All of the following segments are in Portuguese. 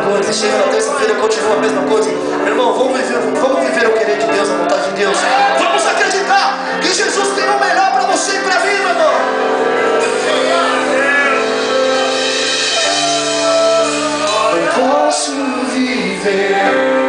coisa. Chega na terça-feira, continua a mesma coisa. Irmão, vamos viver o querer de Deus, a vontade de Deus. Vamos acreditar que Jesus tem o melhor para você e para mim, meu irmão. Eu posso viver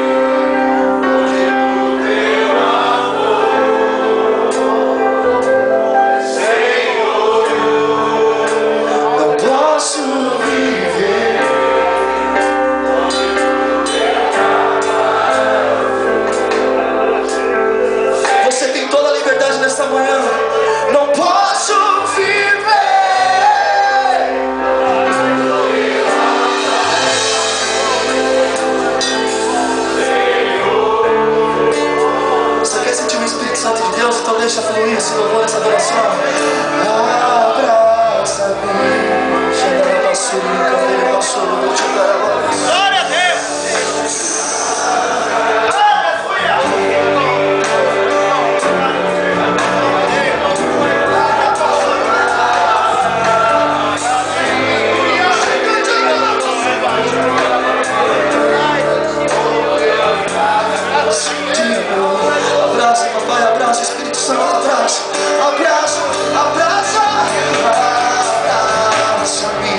nessa manhã. Não posso viver. Você quer sentir o Espírito Santo de Deus? Então deixa fluir esse louvor, essa adoração. Abraça-me. Chega na basura, cadeira basura, vou te dar a voz. Glória a Deus. Abraça, papai, abraça, Espírito Santo, abraça, abraça, abraça, abraça-me.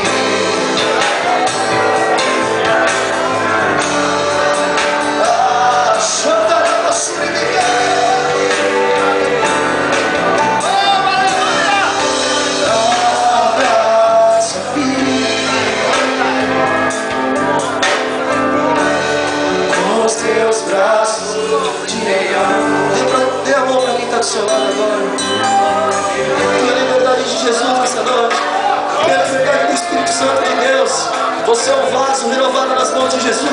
Com os teus braços dê a mão pra quem está do seu lado agora. Pela liberdade de Jesus nessa noite, pela liberdade do Espírito Santo de Deus, você é um vaso renovado nas mãos de Jesus.